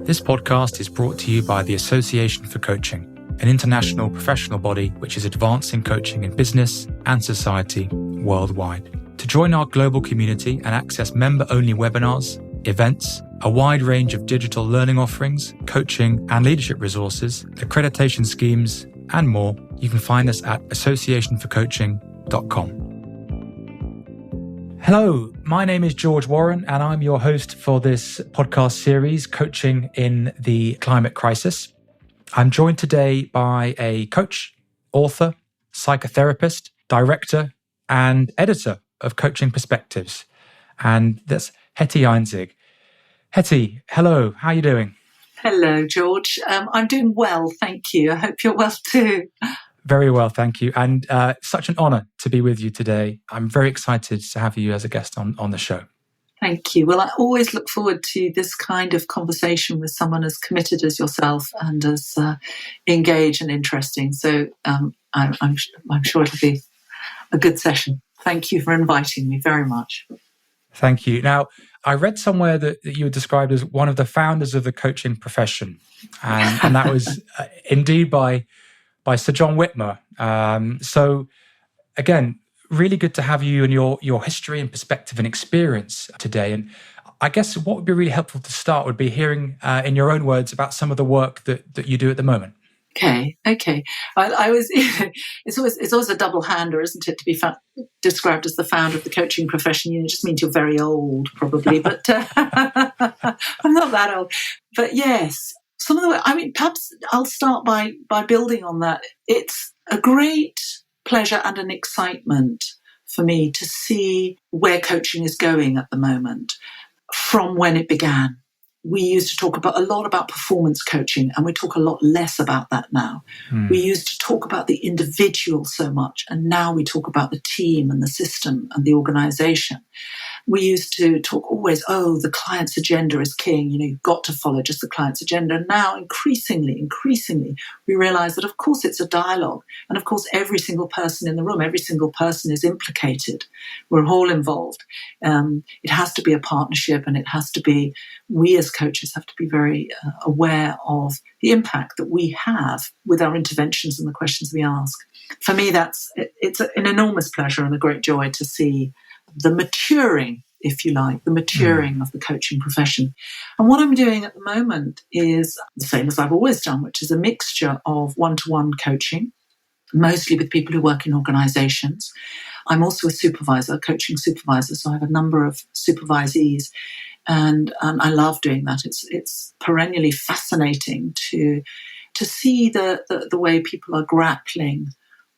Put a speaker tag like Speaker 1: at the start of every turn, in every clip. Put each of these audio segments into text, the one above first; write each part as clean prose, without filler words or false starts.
Speaker 1: This podcast is brought to you by the Association for Coaching, an international professional body which is advancing coaching in business and society worldwide. To join our global community and access member-only webinars, events, a wide range of digital learning offerings, coaching and leadership resources, accreditation schemes, and more, you can find us at associationforcoaching.com. Hello, my name is George Warren, and I'm your host for this podcast series, Coaching in the Climate Crisis. I'm joined today by a coach, author, psychotherapist, director, and editor of Coaching Perspectives, and that's Hetty Einzig. Hetty, hello, how are you doing?
Speaker 2: Hello, George. I'm doing well, thank you. I hope you're well too.
Speaker 1: Very well, thank you. And such an honour to be with you today. I'm very excited to have you as a guest on the show.
Speaker 2: Thank you. Well, I always look forward to this kind of conversation with someone as committed as yourself and as engaged and interesting. So I'm sure it'll be a good session. Thank you for inviting me very much.
Speaker 1: Thank you. Now, I read somewhere that you were described as one of the founders of the coaching profession. And that was indeed by Sir John Whitmer. So again, really good to have you and your history and perspective and experience today. And I guess what would be really helpful to start would be hearing in your own words about some of the work that you do at the moment.
Speaker 2: Okay. I was. It's always a double hander, isn't it? To be described as the founder of the coaching profession, it just means you're very old, probably. But I'm not that old. But yes. Some of the, perhaps I'll start by building on that. It's a great pleasure and an excitement for me to see where coaching is going at the moment from when it began. We used to talk a lot about performance coaching, and we talk a lot less about that now. We used to talk about the individual so much, and now we talk about the team and the system and the organization. We used to talk always, the client's agenda is king. You've got to follow just the client's agenda. And now increasingly, we realize that, of course, it's a dialogue. And of course, every single person in the room, every single person is implicated. We're all involved. It has to be a partnership, and it has to be, we as coaches have to be very aware of the impact that we have with our interventions and the questions we ask. For me, it's an enormous pleasure and a great joy to see the maturing, if you like, of the coaching profession. And what I'm doing at the moment is the same as I've always done, which is a mixture of one-to-one coaching, mostly with people who work in organizations. I'm also a coaching supervisor, so I have a number of supervisees, and I love doing that. It's perennially fascinating to see the way people are grappling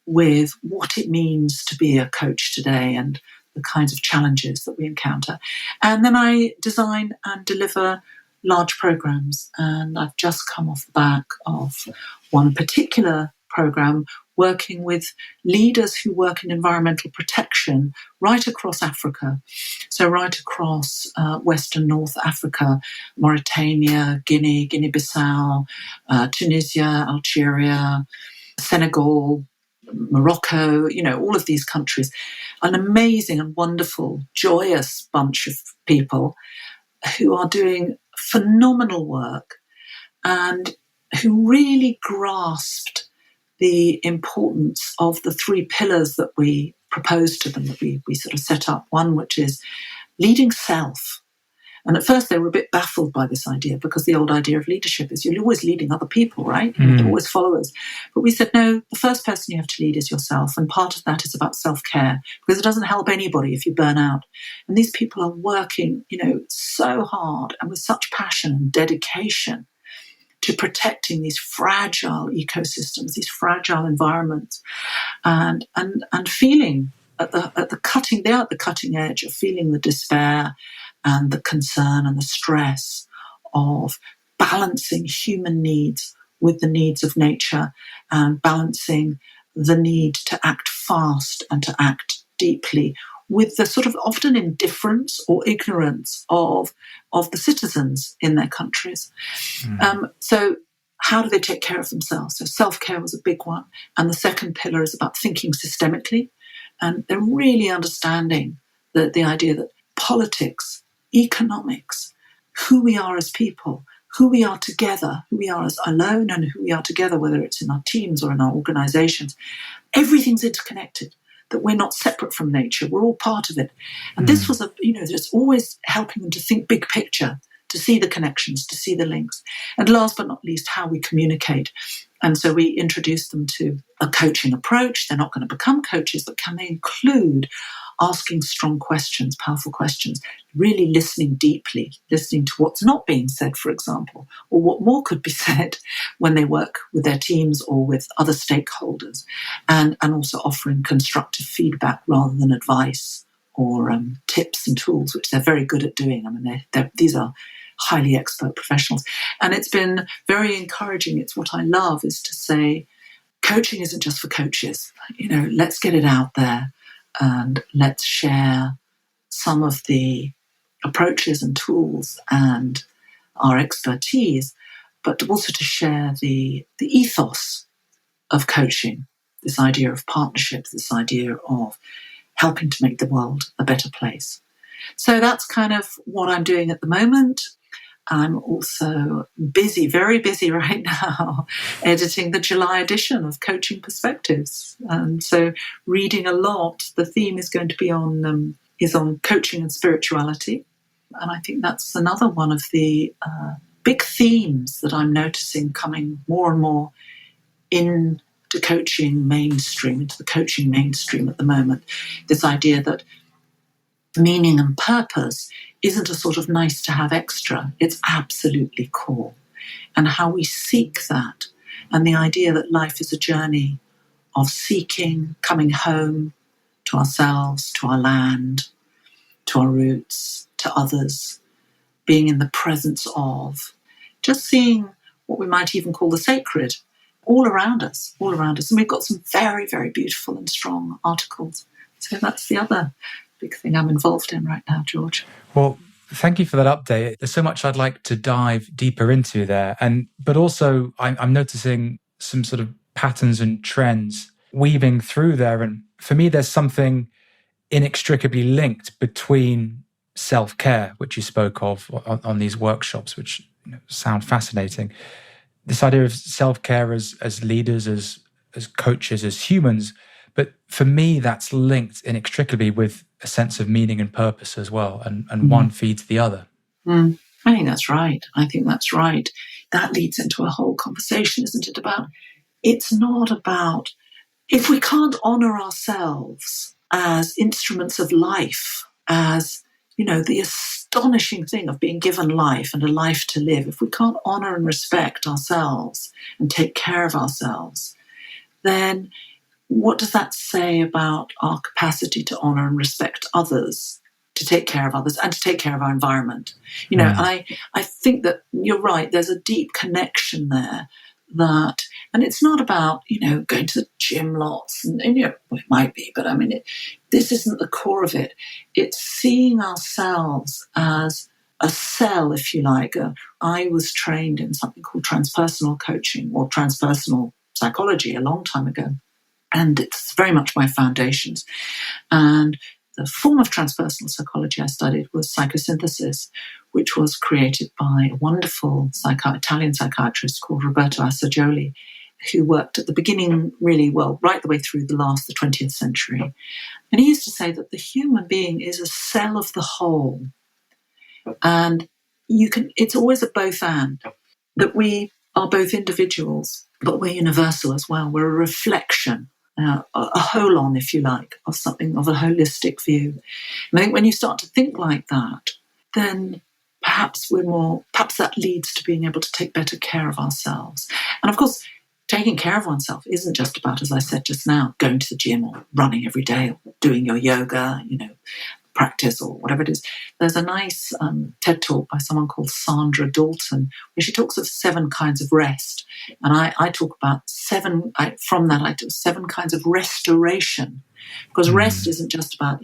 Speaker 2: with what it means to be a coach today and the kinds of challenges that we encounter. And then I design and deliver large programs. And I've just come off the back of one particular program working with leaders who work in environmental protection right across Africa. So right across Western North Africa, Mauritania, Guinea-Bissau, Tunisia, Algeria, Senegal, Morocco, all of these countries. An amazing and wonderful, joyous bunch of people who are doing phenomenal work and who really grasped the importance of the three pillars that we proposed to them, that we sort of set up. One, which is leading self. And at first they were a bit baffled by this idea, because the old idea of leadership is you're always leading other people, right? You're always followers. But we said, no, the first person you have to lead is yourself. And part of that is about self-care, because it doesn't help anybody if you burn out. And these people are working, so hard and with such passion and dedication to protecting these fragile ecosystems, these fragile environments, and feeling at the cutting edge of feeling the despair and the concern and the stress of balancing human needs with the needs of nature, and balancing the need to act fast and to act deeply with the sort of often indifference or ignorance of the citizens in their countries. So how do they take care of themselves? So self-care was a big one. And the second pillar is about thinking systemically. And they're really understanding the idea that politics, economics, who we are as people, who we are together, who we are as alone and who we are together, whether it's in our teams or in our organizations, everything's interconnected, that we're not separate from nature. We're all part of it. And this was there's always helping them to think big picture, to see the connections, to see the links. And last but not least, how we communicate. And so we introduced them to a coaching approach. They're not going to become coaches, but can they include asking strong questions, powerful questions, really listening deeply, listening to what's not being said, for example, or what more could be said when they work with their teams or with other stakeholders, and also offering constructive feedback rather than advice or tips and tools, which they're very good at doing. I mean, these are highly expert professionals. And it's been very encouraging. It's what I love, is to say, coaching isn't just for coaches. Let's get it out there and let's share some of the approaches and tools and our expertise, but also to share the ethos of coaching, this idea of partnerships, this idea of helping to make the world a better place. So that's kind of what I'm doing at the moment. I'm also busy, very busy right now, editing the July edition of Coaching Perspectives. And so reading a lot. The theme is going to be on coaching and spirituality. And I think that's another one of the big themes that I'm noticing coming more and more into coaching mainstream, into the coaching mainstream at the moment. This idea that meaning and purpose isn't a sort of nice to have extra, it's absolutely core. And how we seek that, and the idea that life is a journey of seeking, coming home to ourselves, to our land, to our roots, to others, being in the presence of, just seeing what we might even call the sacred all around us. And we've got some very, very beautiful and strong articles. So that's the other big thing I'm involved in right now, George.
Speaker 1: Well, thank you for that update. There's so much I'd like to dive deeper into there. But also I'm noticing some sort of patterns and trends weaving through there. And for me, there's something inextricably linked between self-care, which you spoke of on these workshops, which sound fascinating. This idea of self-care as leaders, as coaches, as humans. But for me, that's linked inextricably with a sense of meaning and purpose as well. And one feeds the other.
Speaker 2: I think that's right. That leads into a whole conversation, isn't it? It's not about, if we can't honor ourselves as instruments of life, as, the astonishing thing of being given life and a life to live, if we can't honor and respect ourselves and take care of ourselves, then what does that say about our capacity to honor and respect others, to take care of others, and to take care of our environment? And I think that you're right. There's a deep connection there and it's not about, going to the gym lots and it might be, but I mean, this isn't the core of it. It's seeing ourselves as a cell, if you like. I was trained in something called transpersonal coaching or transpersonal psychology a long time ago. And it's very much my foundations. And the form of transpersonal psychology I studied was psychosynthesis, which was created by a wonderful Italian psychiatrist called Roberto Assagioli, who worked at the beginning really well, right the way through the 20th century. And he used to say that the human being is a cell of the whole. And it's always a both and, that we are both individuals, but we're universal as well. We're a reflection, a whole-on, if you like, of something, of a holistic view. And I think when you start to think like that, then perhaps that leads to being able to take better care of ourselves. And of course, taking care of oneself isn't just about, as I said just now, going to the gym or running every day or doing your yoga, practice or whatever it is. There's a nice TED talk by someone called Sandra Dalton, where she talks of 7 kinds of rest. And I talk about 7 kinds of restoration. Because rest isn't just about,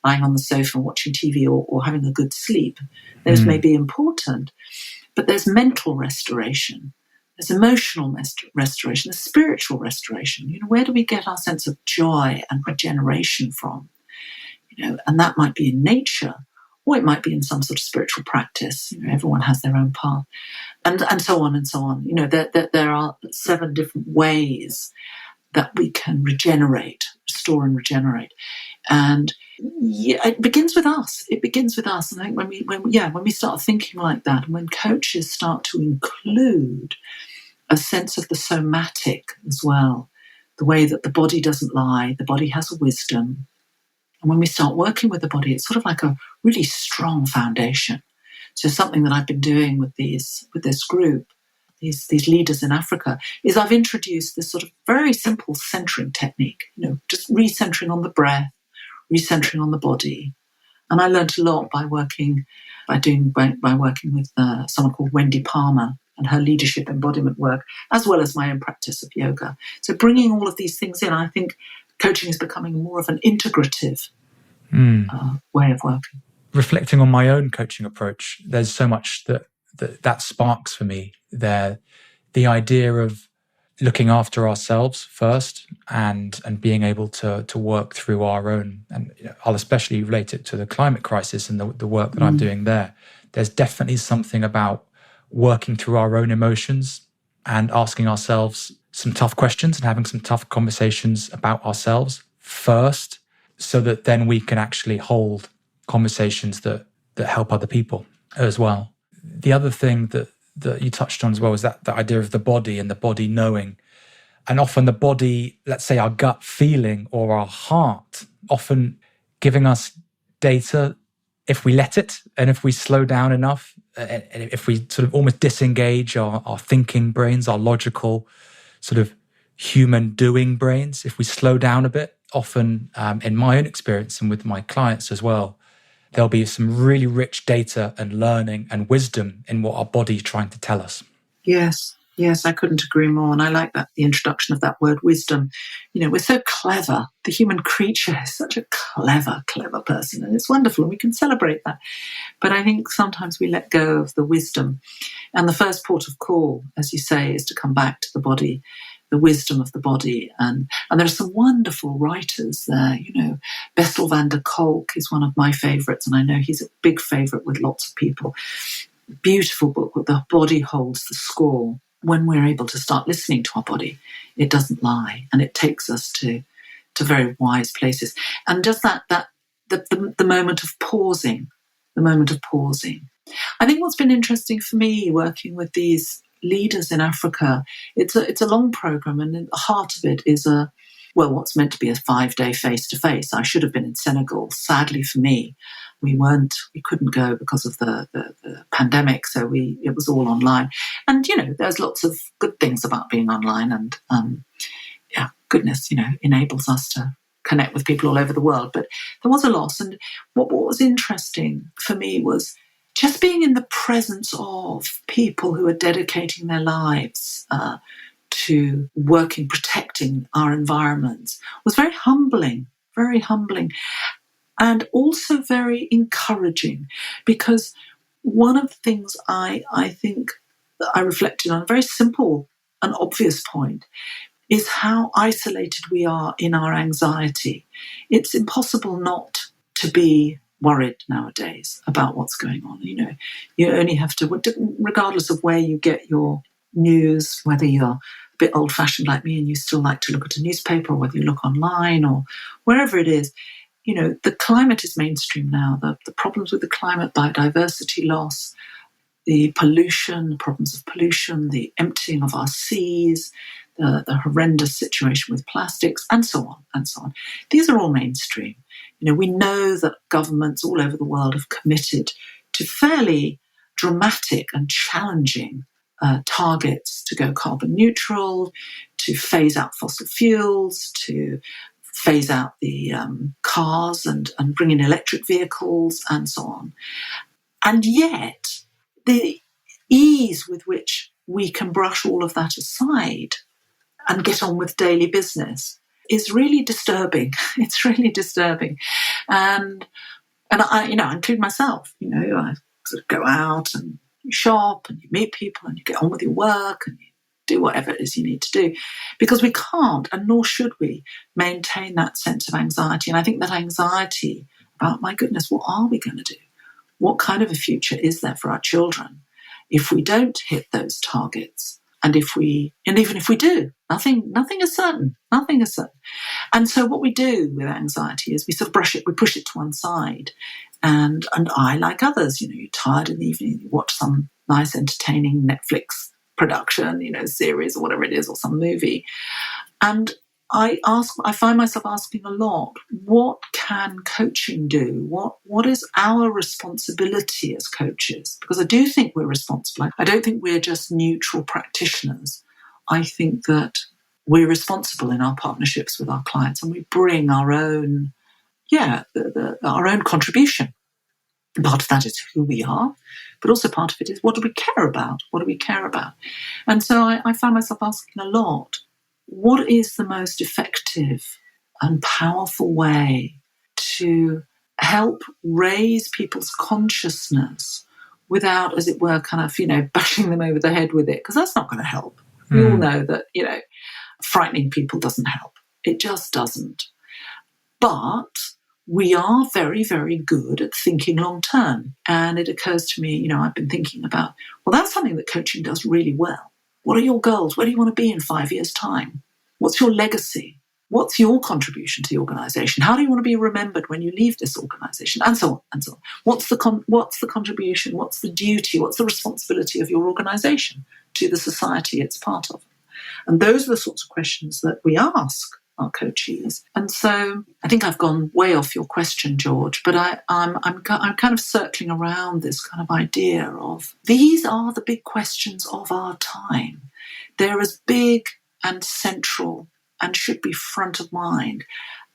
Speaker 2: lying on the sofa and watching TV or having a good sleep. Those may be important. But there's mental restoration. There's emotional restoration. There's spiritual restoration. Where do we get our sense of joy and regeneration from? And that might be in nature, or it might be in some sort of spiritual practice. Everyone has their own path, and so on and so on. There are 7 different ways that we can restore and regenerate. And it begins with us. It begins with us. And I think when we start thinking like that, and when coaches start to include a sense of the somatic as well, the way that the body doesn't lie, the body has a wisdom. And when we start working with the body, it's sort of like a really strong foundation. So something that I've been doing with this group, these leaders in Africa, is I've introduced this sort of very simple centering technique, just recentering on the breath, recentering on the body. And I learned a lot by working with someone called Wendy Palmer and her leadership embodiment work, as well as my own practice of yoga. So bringing all of these things in, I think coaching is becoming more of an integrative way of working.
Speaker 1: Reflecting on my own coaching approach, there's so much that sparks for me there. The idea of looking after ourselves first and being able to work through our own, and I'll especially relate it to the climate crisis and the work that I'm doing there. There's definitely something about working through our own emotions and asking ourselves some tough questions and having some tough conversations about ourselves first, so that then we can actually hold conversations that help other people as well. The other thing that you touched on as well is that the idea of the body and the body knowing. And often the body, let's say our gut feeling or our heart, often giving us data if we let it, and if we slow down enough, and if we sort of almost disengage our thinking brains, our logical sort of human doing brains, if we slow down a bit, often in my own experience and with my clients as well, there'll be some really rich data and learning and wisdom in what our body's trying to tell us.
Speaker 2: Yes, I couldn't agree more. And I like that, the introduction of that word wisdom. We're so clever. The human creature is such a clever person. And it's wonderful. And we can celebrate that. But I think sometimes we let go of the wisdom. And the first port of call, as you say, is to come back to the body, the wisdom of the body. And there are some wonderful writers there. Bessel van der Kolk is one of my favourites. And I know he's a big favourite with lots of people. Beautiful book, The Body Holds the Score. When we're able to start listening to our body, it doesn't lie, and it takes us to very wise places. And just the moment of pausing, I think what's been interesting for me working with these leaders in Africa, it's a long program, and at the heart of it is what's meant to be a 5-day face-to-face. I should have been in Senegal. Sadly for me, we couldn't go because of the pandemic, so it was all online. And, there's lots of good things about being online, and goodness, enables us to connect with people all over the world. But there was a loss. And what was interesting for me was just being in the presence of people who are dedicating their lives to working, protecting our environments, was very humbling, and also very encouraging, because one of the things I think that I reflected on, a very simple and obvious point, is how isolated we are in our anxiety. It's impossible not to be worried nowadays about what's going on. You only have to, regardless of where you get your news, whether you're a bit old-fashioned like me and you still like to look at a newspaper, or whether you look online or wherever it is, the climate is mainstream now. The problems with the climate, biodiversity loss, the pollution, the problems of pollution, the emptying of our seas, the horrendous situation with plastics, and so on, and so on. These are all mainstream. We know that governments all over the world have committed to fairly dramatic and challenging targets to go carbon neutral, to phase out fossil fuels, to phase out the cars and bring in electric vehicles and so on. And yet, the ease with which we can brush all of that aside and get on with daily business is really disturbing. It's really disturbing. And I include myself. I sort of go out and you shop and you meet people and you get on with your work and you do whatever it is you need to do, because we can't, and nor should we, maintain that sense of anxiety. And I think that anxiety about, my goodness, what are we going to do? What kind of a future is there for our children if we don't hit those targets? And even if we do, nothing is certain. Nothing is certain. And so what we do with anxiety is we sort of we push it to one side. And I, like others, you're tired in the evening, you watch some nice, entertaining Netflix production, series or whatever it is, or some movie. And I find myself asking a lot, what can coaching do? What is our responsibility as coaches? Because I do think we're responsible. I don't think we're just neutral practitioners. I think that we're responsible in our partnerships with our clients, and we bring our own, our own contribution. And part of that is who we are, but also part of it is, what do we care about? What do we care about? And so I find myself asking a lot, what is the most effective and powerful way to help raise people's consciousness without, as it were, kind of, bashing them over the head with it? Because that's not going to help. We all know that, frightening people doesn't help. It just doesn't. But we are very, very good at thinking long term. And it occurs to me, I've been thinking about, well, that's something that coaching does really well. What are your goals? Where do you want to be in 5 years' time? What's your legacy? What's your contribution to the organisation? How do you want to be remembered when you leave this organisation? And so on, and so on. What's the contribution? What's the duty? What's the responsibility of your organisation to the society it's part of? And those are the sorts of questions that we ask our coachees. And so I think I've gone way off your question, George, but I'm kind of circling around this kind of idea of these are the big questions of our time. They're as big and central and should be front of mind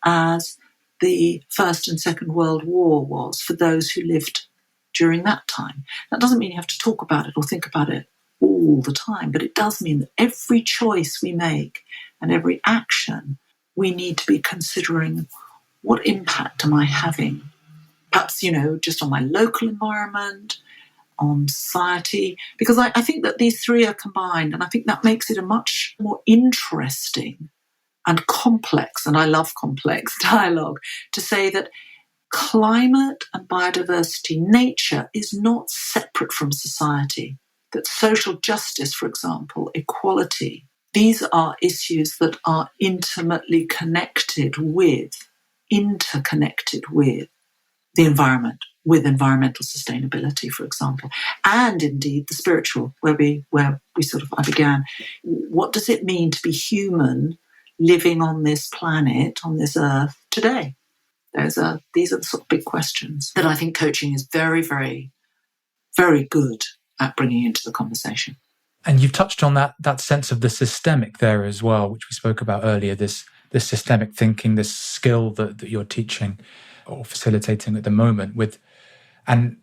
Speaker 2: as the First and Second World War was for those who lived during that time. That doesn't mean you have to talk about it or think about it all the time, but it does mean that every choice we make and every action, we need to be considering, what impact am I having? Perhaps, just on my local environment, on society, because I think that these three are combined, and I think that makes it a much more interesting and complex, and I love complex dialogue, to say that climate and biodiversity, nature, is not separate from society, that social justice, for example, equality, these are issues that are interconnected with the environment, with environmental sustainability, for example, and indeed the spiritual, where I began. What does it mean to be human living on this planet, on this earth today? These are the sort of big questions that I think coaching is very, very, very good at bringing into the conversation.
Speaker 1: And you've touched on that sense of the systemic there as well, which we spoke about earlier, this systemic thinking, this skill that you're teaching or facilitating at the moment with. And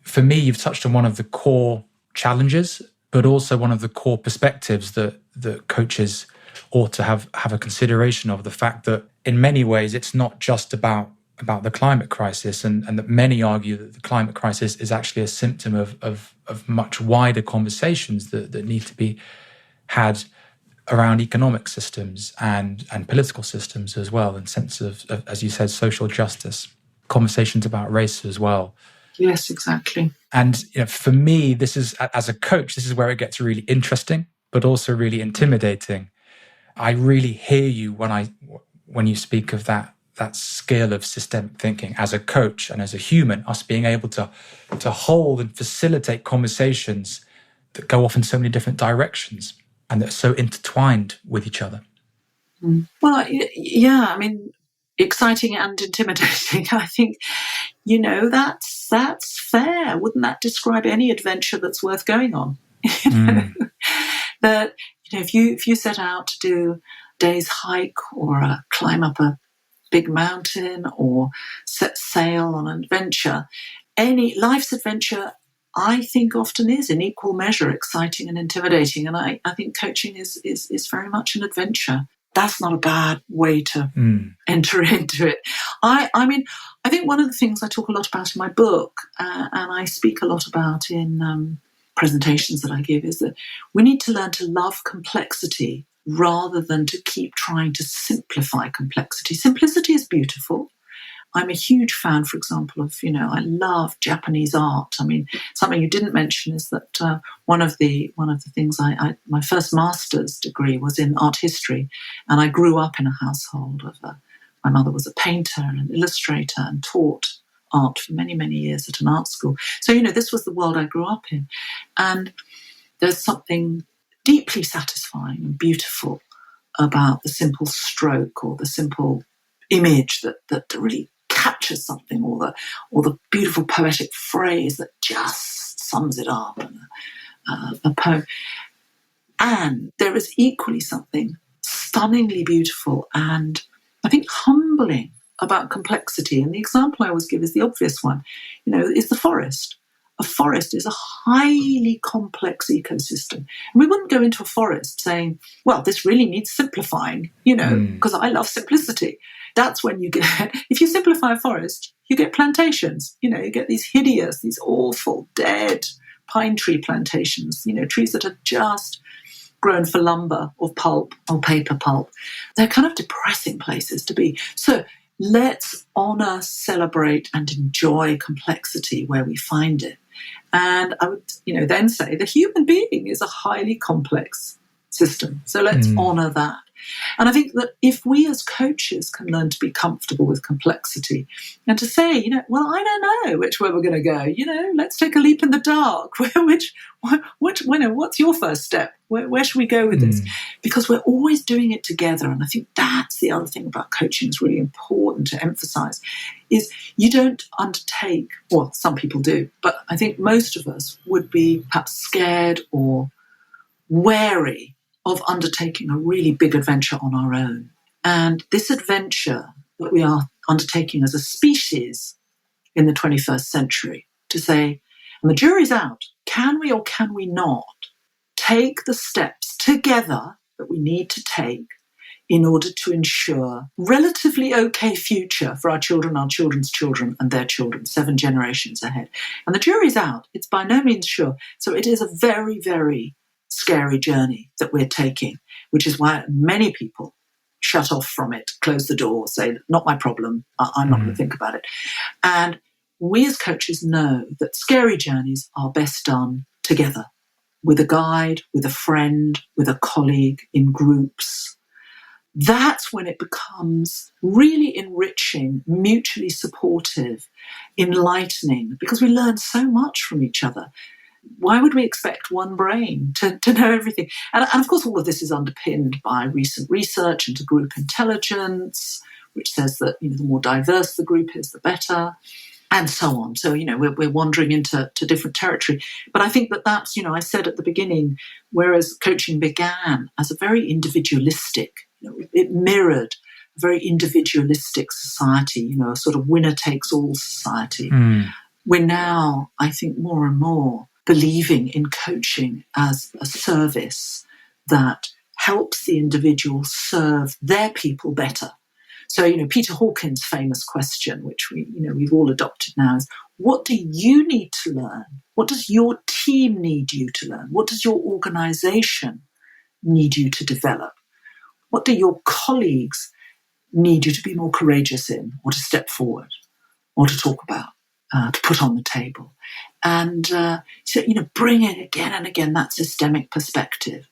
Speaker 1: for me, you've touched on one of the core challenges, but also one of the core perspectives that coaches ought to have a consideration of, the fact that in many ways it's not just about the climate crisis, and that many argue that the climate crisis is actually a symptom of much wider conversations that need to be had around economic systems and political systems as well, and sense of, as you said, social justice, conversations about race as well.
Speaker 2: Yes, exactly.
Speaker 1: And for me, this is, as a coach, this is where it gets really interesting, but also really intimidating. I really hear you when you speak of that skill of systemic thinking as a coach and as a human, us being able to hold and facilitate conversations that go off in so many different directions and that are so intertwined with each other.
Speaker 2: Well, yeah, I mean, exciting and intimidating. I think, that's fair. Wouldn't that describe any adventure that's worth going on? That, if you set out to do a day's hike or climb up a big mountain or set sail on an adventure, any life's adventure, I think, often is in equal measure exciting and intimidating. And I think coaching is very much an adventure. That's not a bad way to enter into it. I mean, I think one of the things I talk a lot about in my book, and I speak a lot about in presentations that I give, is that we need to learn to love complexity rather than to keep trying to simplify complexity. Simplicity is beautiful, I'm a huge fan, for example, of, I love Japanese art. I mean, something you didn't mention is that one of the things my first master's degree was in art history, and I grew up in a household of my mother was a painter and an illustrator and taught art for many, many years at an art school. So, this was the world I grew up in. And there's something deeply satisfying and beautiful about the simple stroke or the simple image that really captures something, or the beautiful poetic phrase that just sums it up in a poem. And there is equally something stunningly beautiful and I think humbling about complexity. And the example I always give is the obvious one, is the forest. A forest is a highly complex ecosystem. And we wouldn't go into a forest saying, well, this really needs simplifying, because I love simplicity. That's when you get, if you simplify a forest, you get plantations. You get these hideous, these awful, dead pine tree plantations, trees that are just grown for lumber or pulp or paper pulp. They're kind of depressing places to be. So let's honour, celebrate and enjoy complexity where we find it. And I would, then say the human being is a highly complex system. So let's honour that. And I think that if we as coaches can learn to be comfortable with complexity and to say, well, I don't know which way we're going to go, let's take a leap in the dark. What's your first step? Where should we go with this? Because we're always doing it together. And I think that's the other thing about coaching is really important to emphasize, is you don't undertake, well, some people do, but I think most of us would be perhaps scared or wary of undertaking a really big adventure on our own. And this adventure that we are undertaking as a species in the 21st century, to say, and the jury's out, can we or can we not take the steps together that we need to take in order to ensure relatively okay future for our children, our children's children and their children, 7 generations ahead. And the jury's out. It's by no means sure. So it is a very, very scary journey that we're taking, which is why many people shut off from it, close the door, say, not my problem, I'm not going to think about it. And we as coaches know that scary journeys are best done together, with a guide, with a friend, with a colleague, in groups. That's when it becomes really enriching, mutually supportive, enlightening, because we learn so much from each other. Why would we expect one brain to know everything? And of course, all of this is underpinned by recent research into group intelligence, which says that the more diverse the group is, the better, and so on. So, we're wandering into different territory. But I think that's, I said at the beginning, whereas coaching began as a very individualistic, it mirrored a very individualistic society, a sort of winner-takes-all society. We're now, I think, more and more believing in coaching as a service that helps the individual serve their people better. So, Peter Hawkins' famous question, which we've all adopted now, is what do you need to learn? What does your team need you to learn? What does your organization need you to develop? What do your colleagues need you to be more courageous in, or to step forward, or to talk about, to put on the table? And so, bring it again and again, that systemic perspective.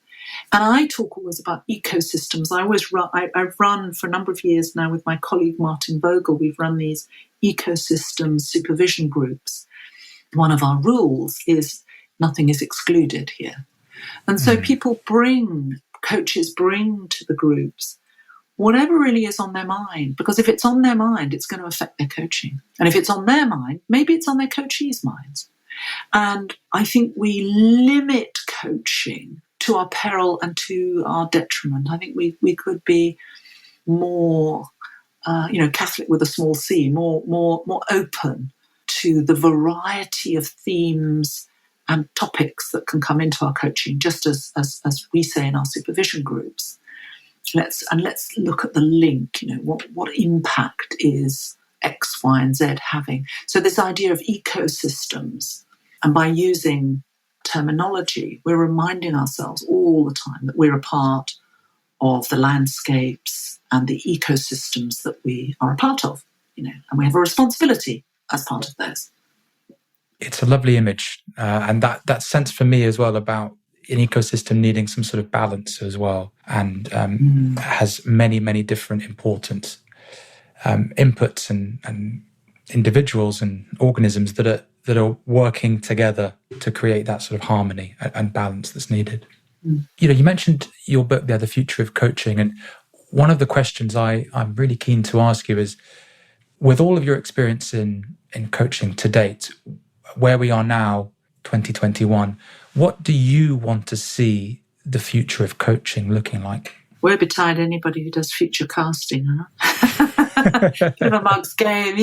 Speaker 2: And I talk always about ecosystems. I've run for a number of years now with my colleague Martin Vogel. We've run these ecosystem supervision groups. One of our rules is nothing is excluded here. And so coaches bring to the groups whatever really is on their mind, because if it's on their mind, it's going to affect their coaching. And if it's on their mind, maybe it's on their coachees' minds. And I think we limit coaching to our peril and to our detriment. I think we could be more, Catholic with a small c, more open to the variety of themes and topics that can come into our coaching, just as we say in our supervision groups. Let's look at the link. What impact is X, Y, and Z having? So this idea of ecosystems, and by using terminology, we're reminding ourselves all the time that we're a part of the landscapes and the ecosystems that we are a part of. and we have a responsibility as part of those.
Speaker 1: It's a lovely image, and that sense for me as well about an ecosystem needing some sort of balance as well, and has many, many different important inputs and individuals and organisms that are working together to create that sort of harmony and balance that's needed. You mentioned your book there, The Future of Coaching, and one of the questions I'm really keen to ask you is, with all of your experience in coaching to date, where we are now, 2021, what do you want to see the future of coaching looking like?
Speaker 2: Woe betide anybody who does future casting, huh? Bit of a mug's game,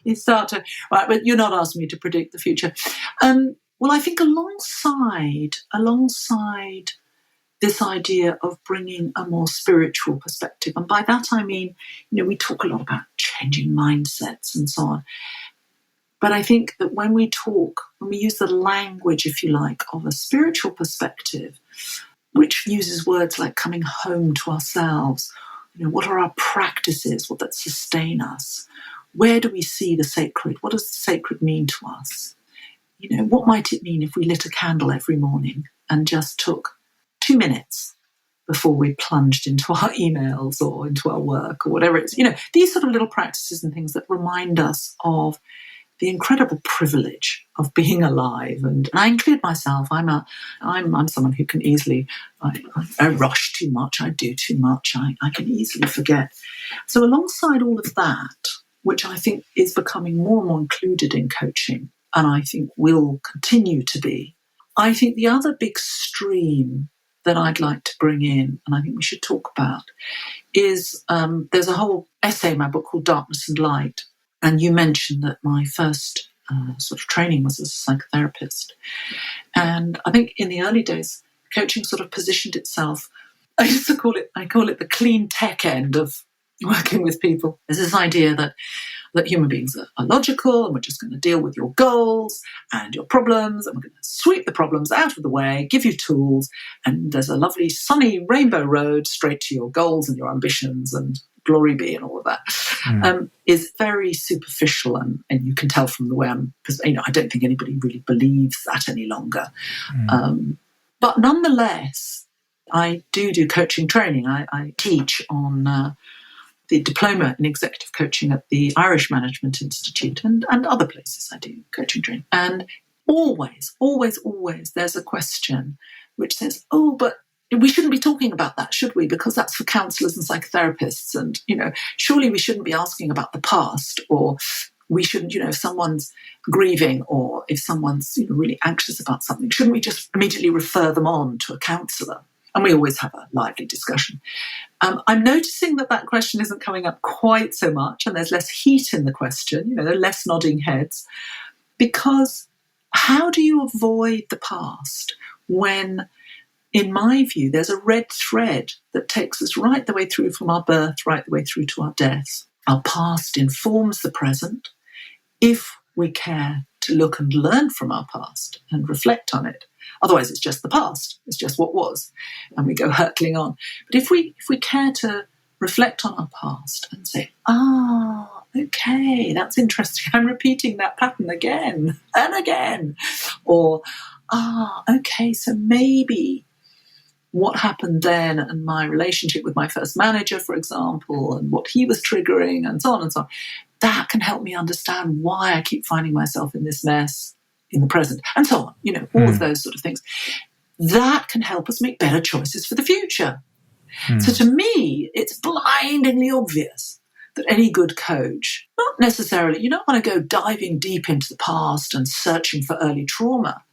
Speaker 2: You start to... Right, but you're not asking me to predict the future. Well, I think alongside this idea of bringing a more spiritual perspective, and by that I mean, we talk a lot about changing mindsets and so on. But I think that when we use the language, if you like, of a spiritual perspective, which uses words like coming home to ourselves, what are our practices, what that sustain us? Where do we see the sacred? What does the sacred mean to us? What might it mean if we lit a candle every morning and just took 2 minutes before we plunged into our emails or into our work or whatever it is? These sort of little practices and things that remind us of the incredible privilege of being alive. And I include myself. I'm someone who can easily, I rush too much, I do too much, I can easily forget. So alongside all of that, which I think is becoming more and more included in coaching, and I think will continue to be, I think the other big stream that I'd like to bring in, and I think we should talk about, is there's a whole essay in my book called Darkness and Light. And you mentioned that my first sort of training was as a psychotherapist. And I think in the early days, coaching sort of positioned itself, I call it the clean tech end of working with people. There's this idea that human beings are logical, and we're just going to deal with your goals and your problems, and we're going to sweep the problems out of the way, give you tools, and there's a lovely sunny rainbow road straight to your goals and your ambitions and glory be and all of that. Is very superficial, and you can tell from the way because I don't think anybody really believes that any longer. But nonetheless, I do coaching training. I teach on the diploma in executive coaching at the Irish Management Institute and other places. I do coaching training, and always there's a question which says, "Oh, but we shouldn't be talking about that, should we? Because that's for counsellors and psychotherapists. And, surely we shouldn't be asking about the past, or we shouldn't, if someone's grieving or if someone's really anxious about something, shouldn't we just immediately refer them on to a counsellor?" And we always have a lively discussion. I'm noticing that question isn't coming up quite so much, and there's less heat in the question, there are less nodding heads, because how do you avoid the past when, in my view, there's a red thread that takes us right the way through from our birth, right the way through to our death. Our past informs the present if we care to look and learn from our past and reflect on it. Otherwise, it's just the past. It's just what was, and we go hurtling on. But if we care to reflect on our past and say, okay, that's interesting. I'm repeating that pattern again and again. Or, okay, so maybe what happened then and my relationship with my first manager, for example, and what he was triggering and so on and so on, that can help me understand why I keep finding myself in this mess in the present, and so on, all of those sort of things. That can help us make better choices for the future. So to me, it's blindingly obvious that any good coach, not necessarily, you don't want to go diving deep into the past and searching for early trauma.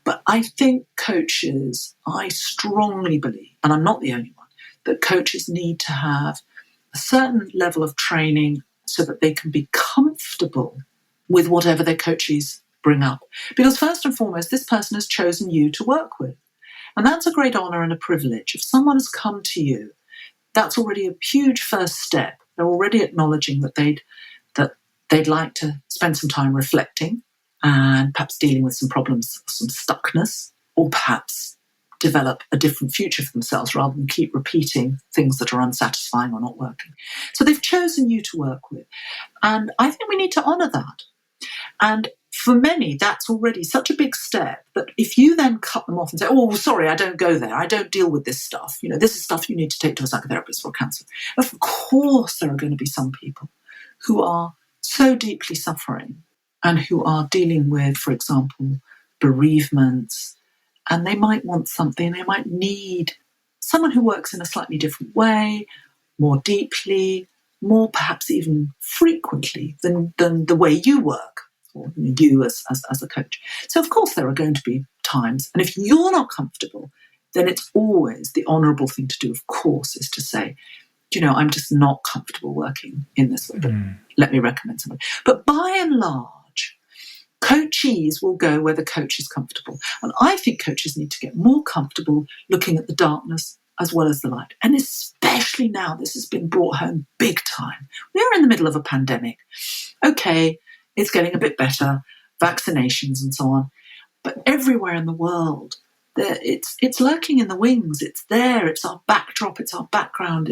Speaker 2: But I think coaches, I strongly believe, and I'm not the only one, that coaches need to have a certain level of training so that they can be comfortable with whatever their coaches bring up. Because first and foremost, this person has chosen you to work with. And that's a great honour and a privilege. If someone has come to you, that's already a huge first step. They're already acknowledging that they'd like to spend some time reflecting and perhaps dealing with some problems, some stuckness, or perhaps develop a different future for themselves rather than keep repeating things that are unsatisfying or not working. So they've chosen you to work with. And I think we need to honour that. And for many, that's already such a big step that if you then cut them off and say, oh, sorry, I don't go there, I don't deal with this stuff, this is stuff you need to take to a psychotherapist or a counsellor. Of course, there are going to be some people who are so deeply suffering and who are dealing with, for example, bereavements, and they might want something, they might need someone who works in a slightly different way, more deeply, more perhaps even frequently than the way you work, or you as a coach. So of course there are going to be times, and if you're not comfortable, then it's always the honourable thing to do, of course, is to say, I'm just not comfortable working in this way, but let me recommend somebody. But by and large, coachees will go where the coach is comfortable. And I think coaches need to get more comfortable looking at the darkness as well as the light. And especially now, this has been brought home big time. We're in the middle of a pandemic. Okay, it's getting a bit better, vaccinations and so on. But everywhere in the world, it's lurking in the wings. It's there. It's our backdrop. It's our background.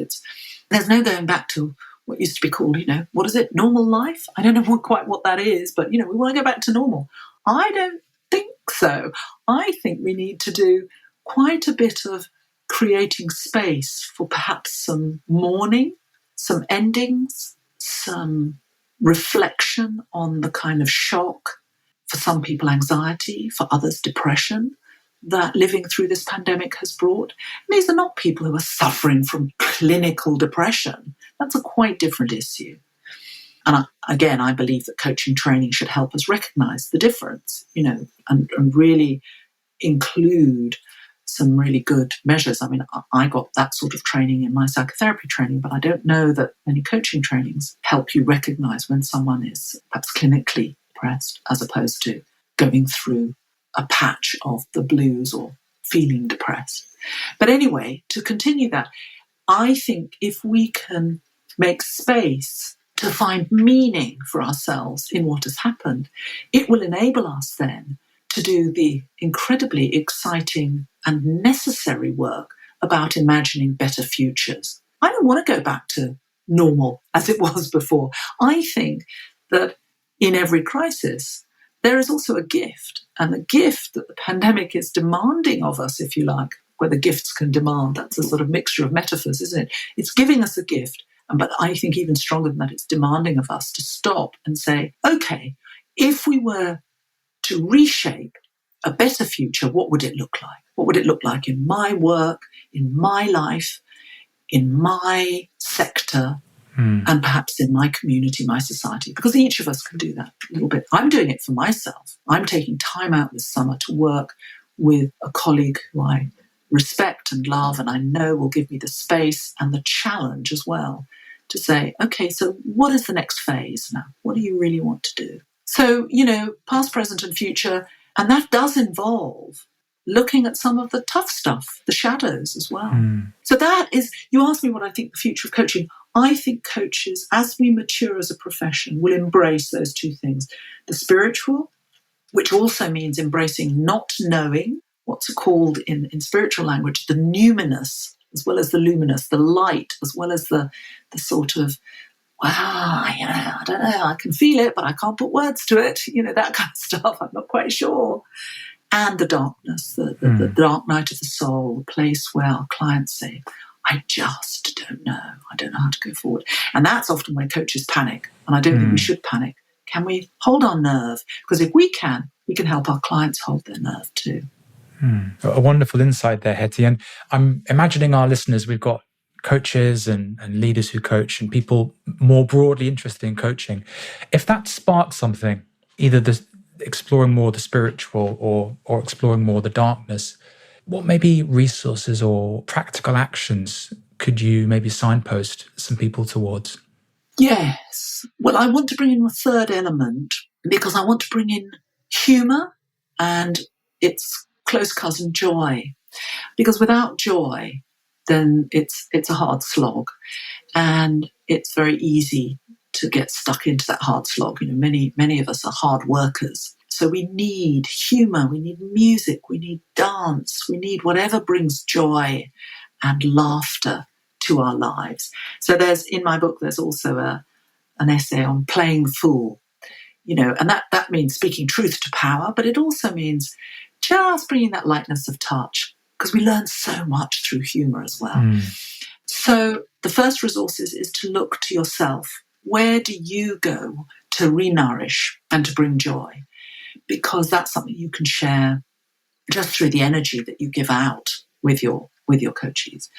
Speaker 2: There's no going back to what used to be called, what is it? Normal life? I don't know quite what that is, but, we want to go back to normal. I don't think so. I think we need to do quite a bit of creating space for perhaps some mourning, some endings, some reflection on the kind of shock, for some people anxiety, for others depression, that living through this pandemic has brought. And these are not people who are suffering from clinical depression. That's a quite different issue. And I believe that coaching training should help us recognise the difference, and really include some really good measures. I mean, I got that sort of training in my psychotherapy training, but I don't know that many coaching trainings help you recognise when someone is perhaps clinically depressed as opposed to going through a patch of the blues or feeling depressed. But anyway, to continue that, I think if we can make space to find meaning for ourselves in what has happened, it will enable us then to do the incredibly exciting and necessary work about imagining better futures. I don't want to go back to normal as it was before. I think that in every crisis, there is also a gift, and the gift that the pandemic is demanding of us, if you like, whether gifts can demand, that's a sort of mixture of metaphors, isn't it? It's giving us a gift, but I think even stronger than that, it's demanding of us to stop and say, okay, if we were to reshape a better future, what would it look like? What would it look like in my work, in my life, in my sector, and perhaps in my community, my society? Because each of us can do that a little bit. I'm doing it for myself. I'm taking time out this summer to work with a colleague who I respect and love, and I know will give me the space and the challenge as well to say, okay, so what is the next phase now? What do you really want to do? So, past, present and future, and that does involve looking at some of the tough stuff, the shadows as well. So that is, you asked me what I think the future of coaching. I think coaches, as we mature as a profession, will embrace those two things. The spiritual, which also means embracing not knowing, what's called in spiritual language, the numinous, as well as the luminous, the light, as well as the sort of, I don't know, I can feel it, but I can't put words to it, that kind of stuff, I'm not quite sure. And the darkness, the dark night of the soul, the place where our clients say, I just don't know. I don't know how to go forward. And that's often where coaches panic. And I don't think we should panic. Can we hold our nerve? Because if we can help our clients hold their nerve too.
Speaker 1: A wonderful insight there, Hetty. And I'm imagining our listeners, we've got coaches and leaders who coach and people more broadly interested in coaching. If that sparks something, either exploring more the spiritual or exploring more the darkness, what maybe resources or practical actions could you maybe signpost some people towards?
Speaker 2: Yes. Well, I want to bring in a third element because I want to bring in humour and its close cousin joy. Because without joy, then it's a hard slog. And it's very easy to get stuck into that hard slog. Many of us are hard workers. So we need humour, we need music, we need dance, we need whatever brings joy and laughter to our lives. So in my book, there's also an essay on playing the fool, and that means speaking truth to power, but it also means just bringing that lightness of touch, because we learn so much through humour as well. So the first resource is to look to yourself. Where do you go to re-nourish and to bring joy? Because that's something you can share just through the energy that you give out with your coachees.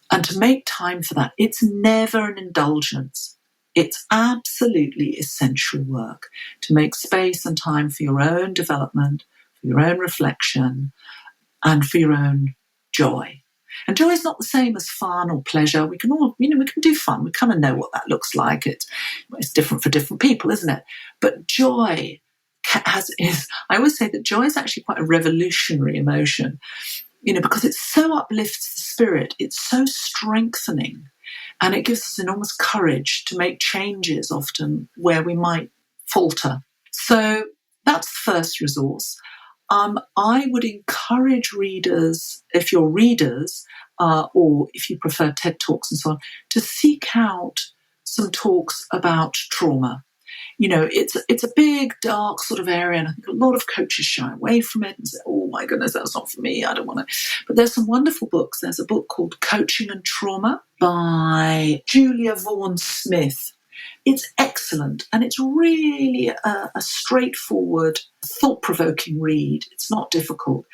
Speaker 2: And to make time for that, it's never an indulgence. It's absolutely essential work to make space and time for your own development, for your own reflection, and for your own joy. And joy is not the same as fun or pleasure. We can all, we can do fun. We kind of know what that looks like. It's different for different people, isn't it? But joy I always say that joy is actually quite a revolutionary emotion, because it so uplifts the spirit. It's so strengthening, and it gives us enormous courage to make changes often where we might falter. So that's the first resource. I would encourage readers, if you're readers, or if you prefer TED Talks and so on, to seek out some talks about trauma. It's a big, dark sort of area, and I think a lot of coaches shy away from it and say, oh my goodness, that's not for me, I don't want to. But there's some wonderful books. There's a book called Coaching and Trauma by Julia Vaughan Smith. It's excellent, and it's really a straightforward, thought-provoking read. It's not difficult.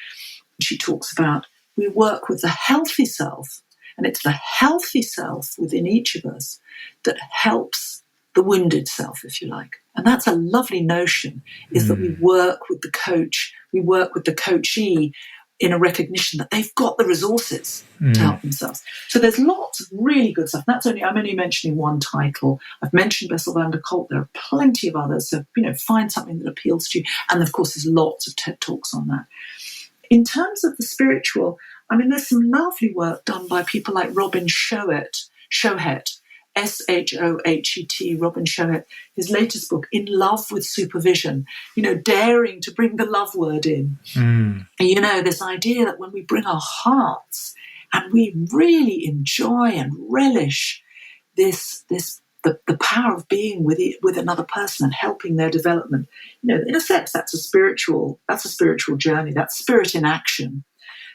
Speaker 2: She talks about we work with the healthy self, and it's the healthy self within each of us that helps the wounded self, if you like. And that's a lovely notion, is that we work with the coach, we work with the coachee in a recognition that they've got the resources to help themselves. So there's lots of really good stuff. I'm only mentioning one title. I've mentioned Bessel van der Kolk. There are plenty of others. So, find something that appeals to you. And of course, there's lots of TED Talks on that. In terms of the spiritual, there's some lovely work done by people like Robin Shohet, Shohet, Robin Shohet, his latest book, In Love with Supervision, daring to bring the love word in. And, this idea that when we bring our hearts and we really enjoy and relish the power of being with another person and helping their development, in a sense, that's a spiritual journey, that's spirit in action.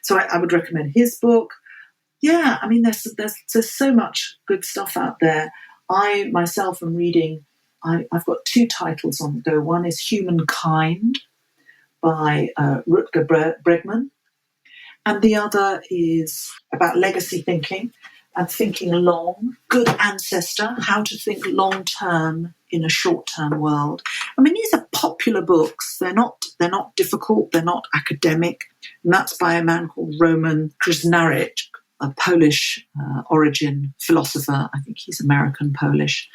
Speaker 2: So I would recommend his book. Yeah, there's so much good stuff out there. I myself am reading, I've got two titles on the go. One is Humankind by Rutger Bregman, and the other is about legacy thinking and thinking long, good ancestor, how to think long-term in a short-term world. These are popular books. They're not difficult, they're not academic, and that's by a man called Roman Krznaric, a Polish origin philosopher. I think he's American-Polish.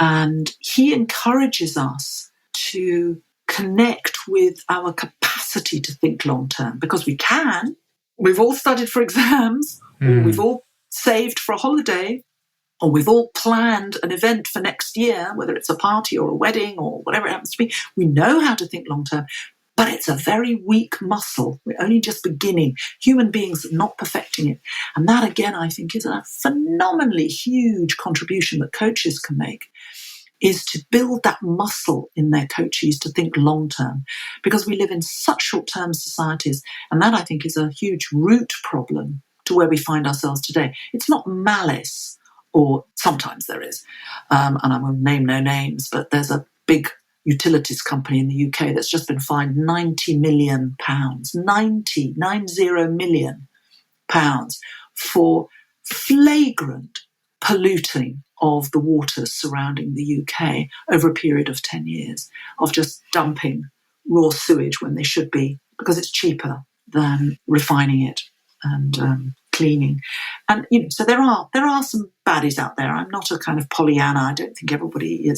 Speaker 2: And he encourages us to connect with our capacity to think long-term, because we can. We've all studied for exams, or we've all saved for a holiday, or we've all planned an event for next year, whether it's a party or a wedding or whatever it happens to be. We know how to think long-term. But it's a very weak muscle. We're only just beginning. Human beings are not perfecting it. And that, again, I think is a phenomenally huge contribution that coaches can make, is to build that muscle in their coachees to think long-term. Because we live in such short-term societies, and that, I think, is a huge root problem to where we find ourselves today. It's not malice, or sometimes there is. And I will name no names, but there's a big utilities company in the UK that's just been fined £90 million, 90 million pounds, for flagrant polluting of the waters surrounding the UK over a period of 10 years, of just dumping raw sewage when they should be, because it's cheaper than refining it and cleaning. And so there are some baddies out there. I'm not a kind of Pollyanna. I don't think everybody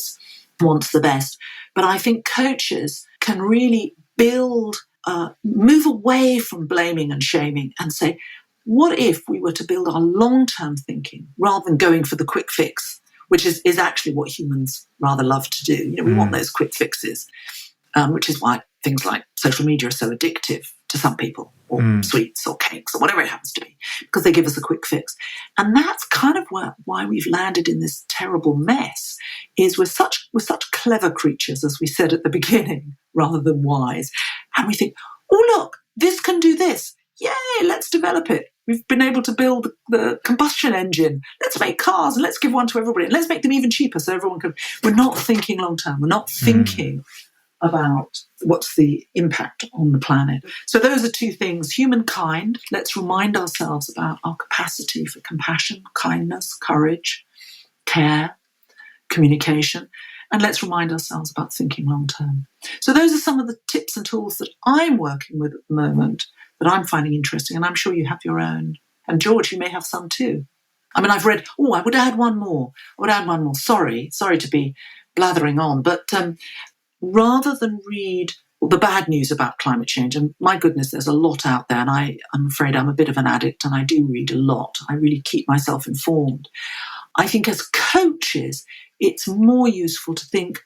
Speaker 2: wants the best. But I think coaches can really move away from blaming and shaming and say, what if we were to build our long-term thinking rather than going for the quick fix, which is actually what humans rather love to do. We want those quick fixes, which is why things like social media are so addictive to some people, or sweets or cakes or whatever it happens to be, because they give us a quick fix. And that's kind of why we've landed in this terrible mess, is we're such clever creatures, as we said at the beginning, rather than wise. And we think, oh, look, this can do this. Yay, let's develop it. We've been able to build the combustion engine. Let's make cars and let's give one to everybody. And let's make them even cheaper so everyone can. We're not thinking long term. We're not thinking about what's the impact on the planet. So those are two things. Humankind, let's remind ourselves about our capacity for compassion, kindness, courage, care, communication. And let's remind ourselves about thinking long term. So those are some of the tips and tools that I'm working with at the moment that I'm finding interesting. And I'm sure you have your own. And George, you may have some too. I mean, I've read, I would add one more. Sorry to be blathering on. But rather than read the bad news about climate change, and my goodness, there's a lot out there, and I'm afraid I'm a bit of an addict and I do read a lot. I really keep myself informed. I think as coaches, it's more useful to think,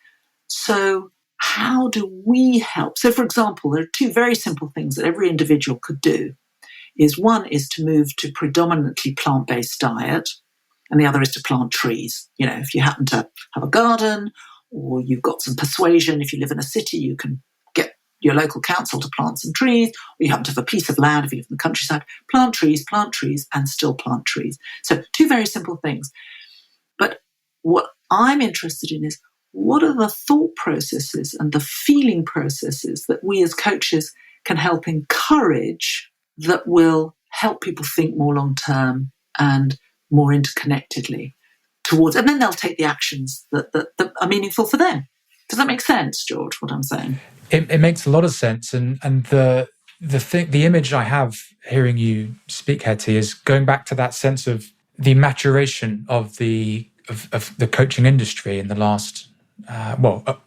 Speaker 2: so how do we help? So, for example, there are two very simple things that every individual could do. One is to move to predominantly plant-based diet, and the other is to plant trees. You know, if you happen to have a garden or you've got some persuasion, if you live in a city, you can get your local council to plant some trees, or you happen to have a piece of land if you live in the countryside, plant trees, and still plant trees. So two very simple things. But what I'm interested in is, what are the thought processes and the feeling processes that we as coaches can help encourage that will help people think more long term and more interconnectedly towards, and then they'll take the actions that are meaningful for them. Does that make sense, George, what I'm saying?
Speaker 1: It makes a lot of sense. And the image I have hearing you speak, Hetty, is going back to that sense of the maturation of the coaching industry in the last,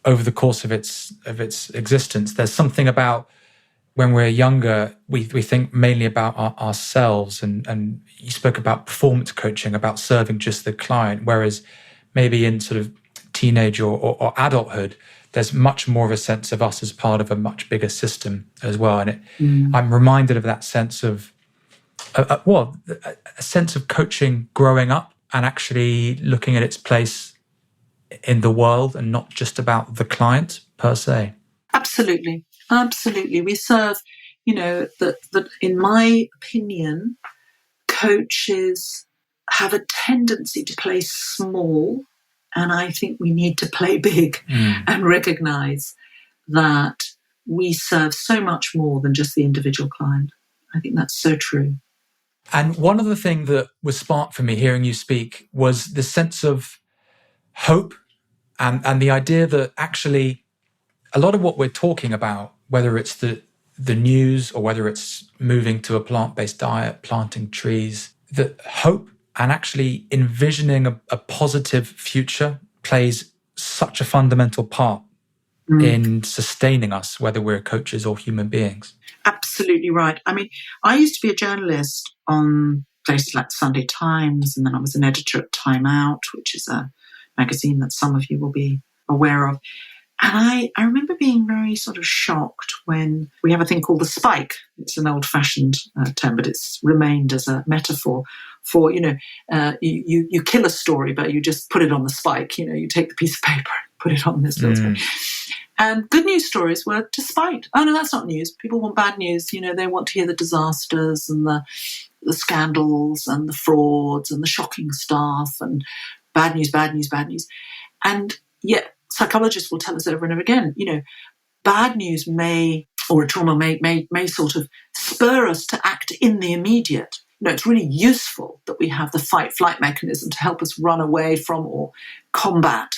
Speaker 1: over the course of its existence. There's something about when we're younger, we think mainly about ourselves, and you spoke about performance coaching, about serving just the client, whereas maybe in sort of teenage or adulthood, there's much more of a sense of us as part of a much bigger system as well. And I'm reminded of that sense of, a sense of coaching growing up and actually looking at its place in the world and not just about the client per se.
Speaker 2: Absolutely. We serve, that in my opinion, coaches have a tendency to play small, and I think we need to play big and recognize that we serve so much more than just the individual client. I think that's so true.
Speaker 1: And one other thing that was sparked for me hearing you speak was the sense of hope and the idea that actually a lot of what we're talking about, whether it's the news or whether it's moving to a plant-based diet, planting trees, that hope and actually envisioning a positive future plays such a fundamental part in sustaining us, whether we're coaches or human beings.
Speaker 2: Absolutely right. I mean, I used to be a journalist on places like the Sunday Times, and then I was an editor at Time Out, which is a magazine that some of you will be aware of. And I remember being very sort of shocked when we have a thing called the spike. It's an old-fashioned term, but it's remained as a metaphor for, you kill a story, but you just put it on the spike. You take the piece of paper and put it on this little spike. And good news stories were to spite. Oh, no, that's not news. People want bad news. They want to hear the disasters and the scandals and the frauds and the shocking stuff and bad news. And yet psychologists will tell us over and over again, bad news or a trauma may sort of spur us to act in the immediate. It's really useful that we have the fight-flight mechanism to help us run away from or combat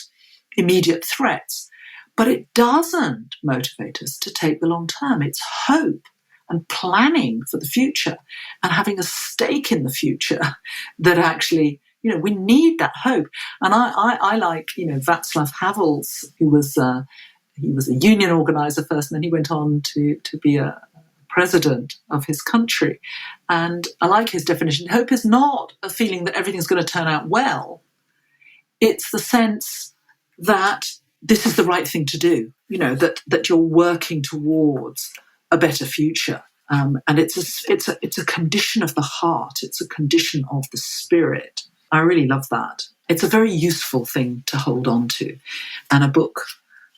Speaker 2: immediate threats. But it doesn't motivate us to take the long term. It's hope and planning for the future and having a stake in the future that actually, we need that hope. And I like, Václav Havel's, who was he was a union organizer first, and then he went on to be a president of his country. And I like his definition. Hope is not a feeling that everything's going to turn out well. It's the sense that this is the right thing to do, that you're working towards a better future. And it's a condition of the heart. It's a condition of the spirit. I really love that. It's a very useful thing to hold on to. And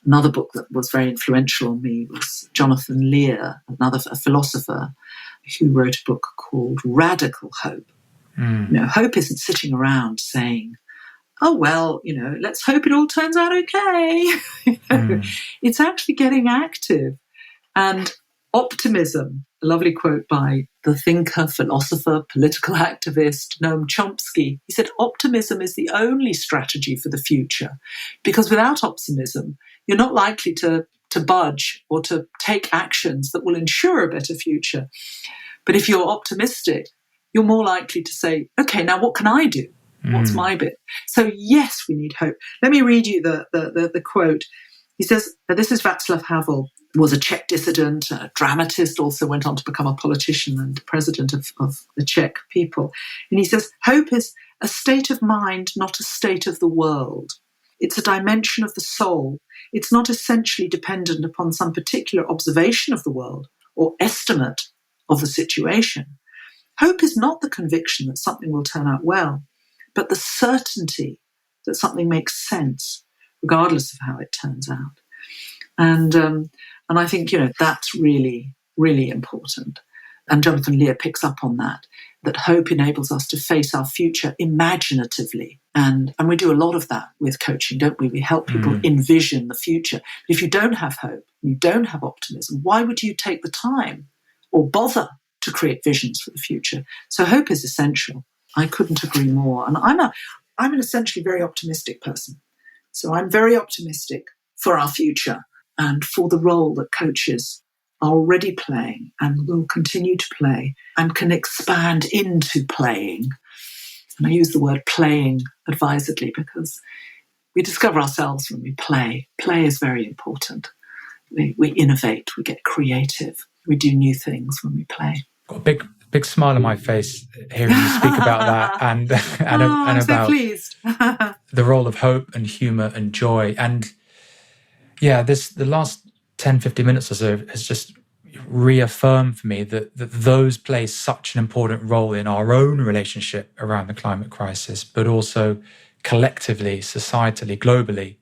Speaker 2: another book that was very influential on me was Jonathan Lear, a philosopher who wrote a book called Radical Hope. Hope isn't sitting around saying, oh, well, let's hope it all turns out okay. It's actually getting active. And optimism, a lovely quote by the thinker, philosopher, political activist Noam Chomsky. He said, optimism is the only strategy for the future, because without optimism, you're not likely to budge or to take actions that will ensure a better future. But if you're optimistic, you're more likely to say, okay, now what can I do? What's my bit? So yes, we need hope. Let me read you the quote. He says, this is Václav Havel, was a Czech dissident, a dramatist, also went on to become a politician and president of the Czech people. And he says, hope is a state of mind, not a state of the world. It's a dimension of the soul. It's not essentially dependent upon some particular observation of the world or estimate of the situation. Hope is not the conviction that something will turn out well, but the certainty that something makes sense, regardless of how it turns out. And I think, that's really, really important. And Jonathan Lear picks up on that hope enables us to face our future imaginatively. And we do a lot of that with coaching, don't we? We help people envision the future. If you don't have hope, you don't have optimism, why would you take the time or bother to create visions for the future? So hope is essential. I couldn't agree more. And I'm an essentially very optimistic person. So I'm very optimistic for our future and for the role that coaches are already playing and will continue to play and can expand into playing. And I use the word playing advisedly because we discover ourselves when we play. Play is very important. We innovate, we get creative, we do new things when we play.
Speaker 1: Got a big smile on my face hearing you speak about that and
Speaker 2: I'm
Speaker 1: about
Speaker 2: so pleased.
Speaker 1: the role of hope and humour and joy. And yeah, the last 10, 15 minutes or so has just reaffirmed for me that those play such an important role in our own relationship around the climate crisis, but also collectively, societally, globally,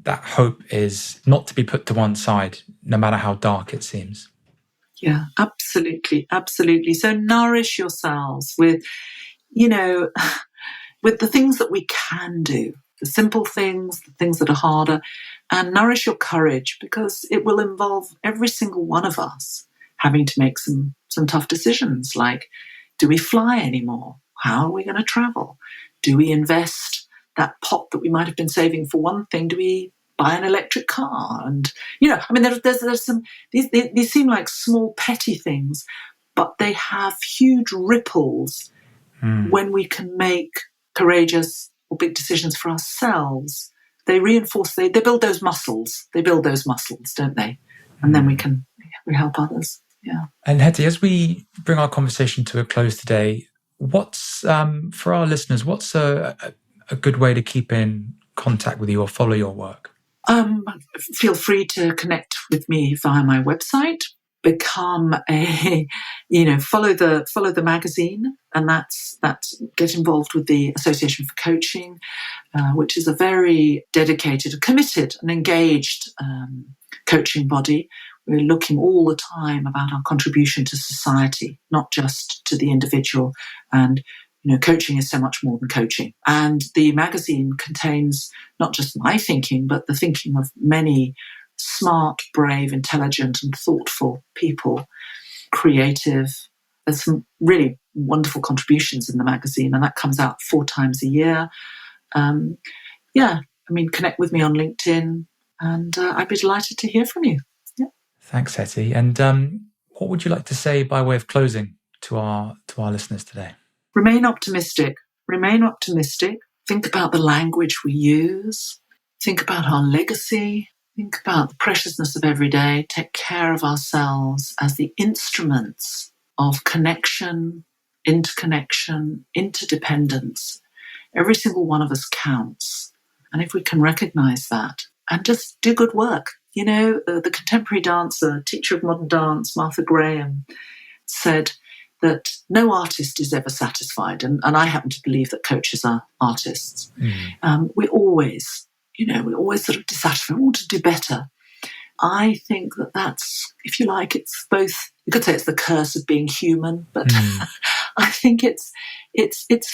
Speaker 1: that hope is not to be put to one side, no matter how dark it seems.
Speaker 2: Yeah, absolutely, absolutely. So nourish yourselves with, with the things that we can do, the simple things, the things that are harder, and nourish your courage, because it will involve every single one of us having to make some tough decisions, like, do we fly anymore? How are we going to travel? Do we invest that pot that we might have been saving for one thing? Do we buy an electric car? And, there's some, these seem like small petty things, but they have huge ripples when we can make courageous or big decisions for ourselves. They reinforce, they build those muscles. They build those muscles, don't they? And then we help others. Yeah.
Speaker 1: And Hetty, as we bring our conversation to a close today, what's, for our listeners, what's a good way to keep in contact with you or follow your work?
Speaker 2: Feel free to connect with me via my website. Become follow the magazine, and that's get involved with the Association for Coaching, which is a very dedicated, committed, and engaged coaching body. We're looking all the time about our contribution to society, not just to the individual. And coaching is so much more than coaching. And the magazine contains not just my thinking, but the thinking of many smart, brave, intelligent, and thoughtful people, creative. There's some really wonderful contributions in the magazine, and that comes out 4 times a year. Connect with me on LinkedIn, and I'd be delighted to hear from you. Yeah.
Speaker 1: Thanks, Hetty. And what would you like to say by way of closing to our listeners today?
Speaker 2: Remain optimistic. Remain optimistic. Think about the language we use. Think about our legacy. Think about the preciousness of every day. Take care of ourselves as the instruments of connection, interconnection, interdependence. Every single one of us counts. And if we can recognize that, and just do good work. You know, the contemporary dancer, teacher of modern dance, Martha Graham, said that no artist is ever satisfied. And I happen to believe that coaches are artists. We always sort of dissatisfied. We want to do better. I think that's, if you like, it's both, you could say it's the curse of being human, but I think it's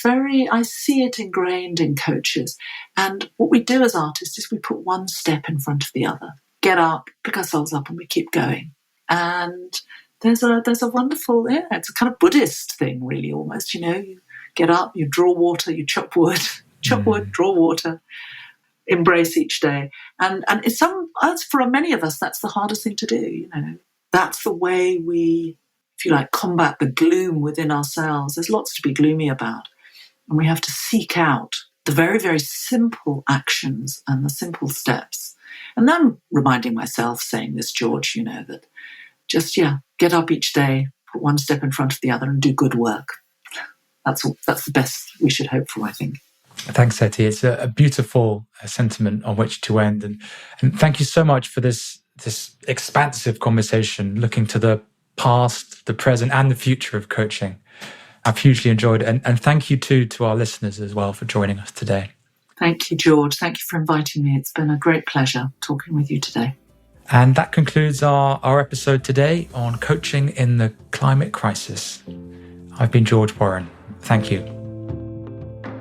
Speaker 2: very, I see it ingrained in coaches. And what we do as artists is we put one step in front of the other, get up, pick ourselves up, and we keep going. And there's a wonderful, it's a kind of Buddhist thing, really, almost. You know, you get up, you draw water, you chop wood, draw water, embrace each day. And for many of us, that's the hardest thing to do. You know, that's the way we, if you like, combat the gloom within ourselves. There's lots to be gloomy about, and we have to seek out the very, very simple actions and the simple steps. And I'm reminding myself, saying this, George, you know, that just, get up each day, put one step in front of the other and do good work. That's the best we should hope for, I think.
Speaker 1: Thanks, Hetty. It's a beautiful sentiment on which to end. And thank you so much for this expansive conversation, looking to the past, the present, and the future of coaching. I've hugely enjoyed it. And thank you too to our listeners as well for joining us today.
Speaker 2: Thank you, George. Thank you for inviting me. It's been a great pleasure talking with you today.
Speaker 1: And that concludes our episode today on coaching in the climate crisis. I've been George Warren. Thank you.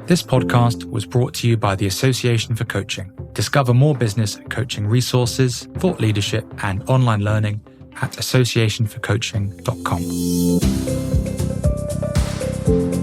Speaker 1: This podcast was brought to you by the Association for Coaching. Discover more business coaching resources, thought leadership, and online learning at associationforcoaching.com.